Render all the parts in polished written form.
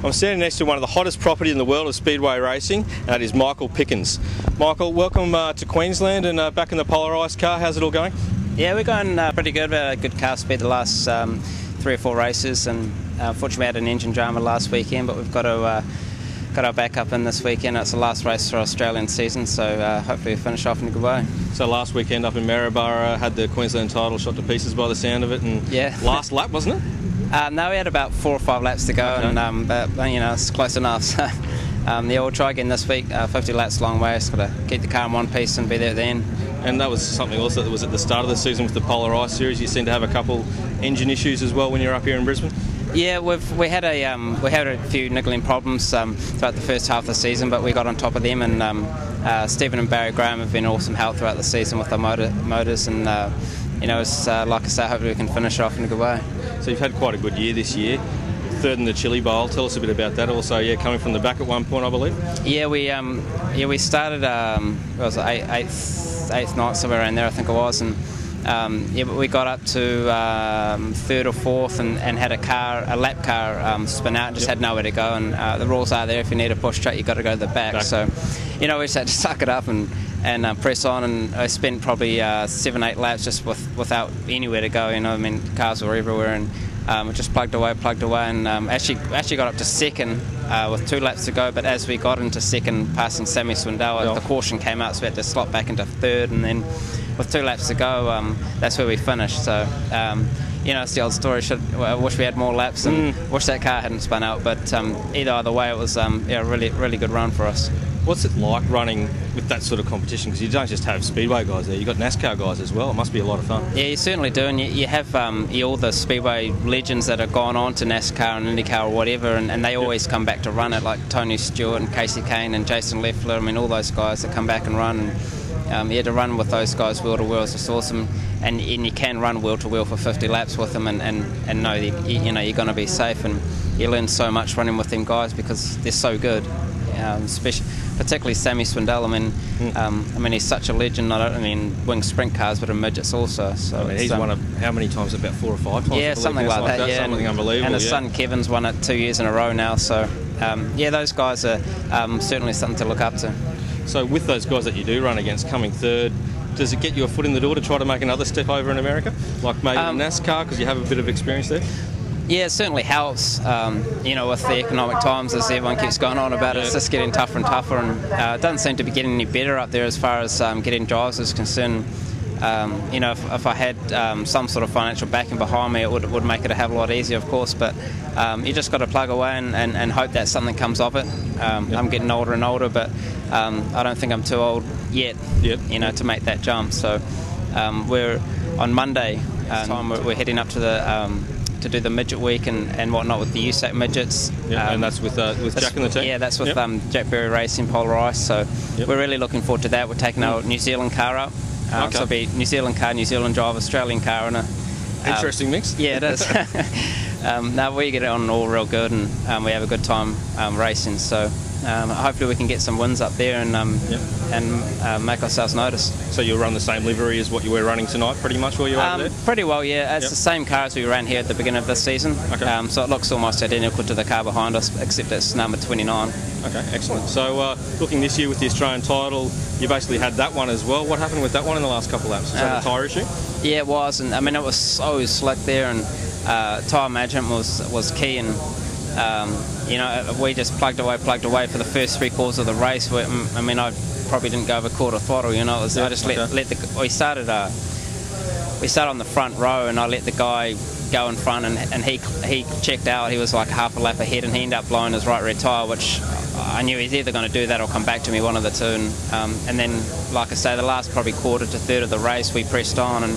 I'm standing next to one of the hottest property in the world of speedway racing, and that is Michael Pickens. Michael, welcome to Queensland and back in the polarised car. How's it all going? Yeah, we're going pretty good. We had a good car speed the last 3 or 4 races, and unfortunately we had an engine drama last weekend, but we've got our backup in this weekend. It's the last race for our Australian season, so hopefully we finish off in a good way. So last weekend up in Maryborough had the Queensland title shot to pieces by the sound of it, and yeah. Last lap, wasn't it? No, we had about 4 or 5 laps to go, okay. And but you know, it's close enough. So yeah, we'll try again this week. 50 laps, a long way. Just got to keep the car in one piece and be there at the end. And that was something also that was at the start of the season with the Polar Ice Series. You seem to have a couple engine issues as well when you're up here in Brisbane. Yeah, we had a few niggling problems throughout the first half of the season, but we got on top of them. And Stephen and Barry Graham have been awesome help throughout the season with the motors, and you know, it's like I say, hopefully we can finish off in a good way. So you've had quite a good year this year. 3rd in the Chili Bowl. Tell us a bit about that. Also, yeah, coming from the back at one point, I believe. Yeah, we started it was 8th night, somewhere around there, I think it was, and yeah, but we got up to 3rd or 4th and had a lap car spin out and just had nowhere to go. And the rules are there: if you need a push track, you've got to go to the back. So, you know, we just had to suck it up and press on. And I spent probably 7-8 laps just without anywhere to go. You know, I mean, cars were everywhere, and we just plugged away, and actually got up to 2nd with 2 laps to go. But as we got into 2nd, passing Sammy Swindell, the caution came out, so we had to slot back into 3rd, and then with 2 laps to go, that's where we finished. So, you know, it's the old story. I wish we had more laps, and wish that car hadn't spun out. But either way, it was yeah, a really good run for us. What's it like running with that sort of competition? Because you don't just have speedway guys there, you've got NASCAR guys as well. It must be a lot of fun. Yeah, you certainly do, and you have all the speedway legends that have gone on to NASCAR and IndyCar or whatever, and they always come back to run it, like Tony Stewart and Casey Kane and Jason Leffler. I mean, all those guys that come back and run. And to run with those guys wheel to wheel is just awesome, and you can run wheel to wheel for 50 laps with them, and know you know you're going to be safe, and you learn so much running with them guys because they're so good. Particularly Sammy Swindell. I mean, he's such a legend. Not only in wing sprint cars, but in midgets also. So I mean, he's won it how many times? About 4 or 5 times. Yeah, something like that. Yeah, something unbelievable. And his son Kevin's won it 2 years in a row now. So yeah, those guys are certainly something to look up to. So with those guys that you do run against, coming 3rd, does it get you a foot in the door to try to make another step over in America, like maybe in NASCAR, because you have a bit of experience there? Yeah, it certainly helps. You know, with the economic times, as everyone keeps going on about it, it's just getting tougher and tougher, and it doesn't seem to be getting any better up there as far as getting drivers is concerned. You know, if I had some sort of financial backing behind me, it would make it a hell of a lot easier, of course, but you just got to plug away and hope that something comes of it. I'm getting older and older, but I don't think I'm too old yet, you know, to make that jump. So we're on Monday, we're heading up to the to do the midget week and whatnot with the USAC midgets. And that's with Jack and the team? Yeah, that's with Jack Berry Racing, Polar Ice. So we're really looking forward to that. We're taking our New Zealand car up. So it'll be New Zealand car, New Zealand drive, Australian car, and interesting mix. Yeah, it is. Now we get it on all real good, and we have a good time racing. So hopefully we can get some wins up there and make ourselves noticed. So you'll run the same livery as what you were running tonight, pretty much, while you're over there? Pretty well, yeah. It's the same car as we ran here at the beginning of this season. Okay. So it looks almost identical to the car behind us, except it's number 29. Okay, excellent. So looking this year with the Australian title, you basically had that one as well. What happened with that one in the last couple of laps? Was that a tyre issue? Yeah, it was, and I mean, it was so slick there, and tyre management was key, and you know, we just plugged away for the first 3 quarters of the race. I mean, I probably didn't go over quarter throttle, you know. I just let we started on the front row, and I let the guy go in front, and he checked out. He was like half a lap ahead, and he ended up blowing his right rear tyre, which I knew he's either going to do that or come back to me, one of the two. And then, like I say, the last probably quarter to third of the race, we pressed on, and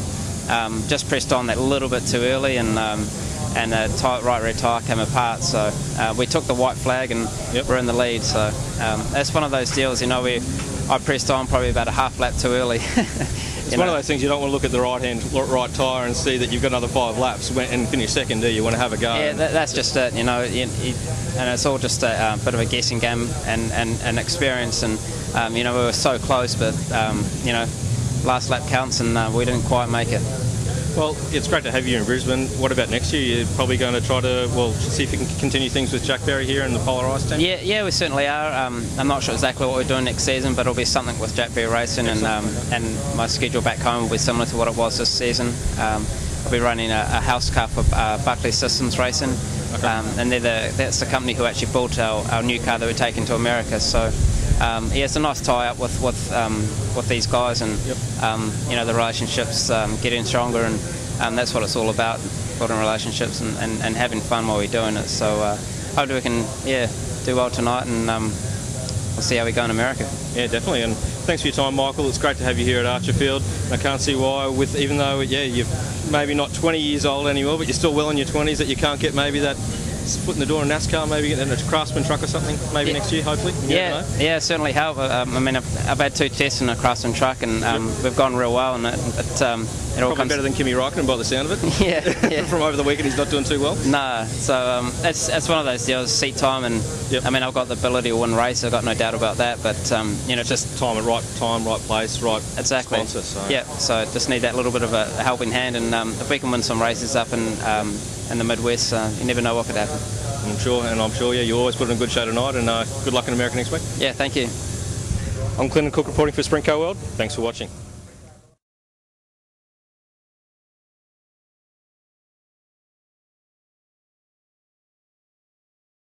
just pressed on that little bit too early, and the right rear tyre came apart. So we took the white flag, and we're in the lead. So that's one of those deals, you know, I pressed on probably about a half lap too early. It's one of those things you don't want to look at the right tyre and see that you've got another 5 laps and finish second, do you? You want to have a go. Yeah, that's just it, you know, and it's all just a bit of a guessing game and experience, and you know, we were so close, but you know, last lap counts, and we didn't quite make it. Well, it's great to have you in Brisbane. What about next year? You're probably going to try to, well, see if you can continue things with Jack Berry here in the Polar Ice team? Yeah, we certainly are. I'm not sure exactly what we're doing next season, but it'll be something with Jack Berry Racing, and my schedule back home will be similar to what it was this season. I'll be running a house car for Buckley Systems Racing, and that's the company who actually built our new car that we're taking to America. So yeah, it's a nice tie-up with these guys, and you know, the relationships getting stronger, and that's what it's all about, building relationships and having fun while we're doing it. So hopefully we can do well tonight, and we'll see how we go in America. Yeah, definitely. And thanks for your time, Michael. It's great to have you here at Archerfield. I can't see why, even though you're maybe not 20 years old anymore, but you're still well in your 20s, that you can't get maybe that foot in the door in NASCAR, maybe get in a Craftsman truck or something, maybe next year, hopefully. Yeah, certainly help. I mean, I've had 2 tests in a Craftsman truck, and we've gone real well, and it all comes better than Kimi Räikkönen by the sound of it. Yeah. From over the weekend, he's not doing too well. No, so it's one of those deals, seat time, and I mean, I've got the ability to win race. I've got no doubt about that. But you know, just time, right place, right sponsor. So. Yeah, so just need that little bit of a helping hand, and if we can win some races up in the Midwest, you never know what could happen. I'm sure. You always put in a good show tonight, and good luck in America next week. Yeah, thank you. I'm Clinton Cook reporting for Sprint Car World. Thanks for watching.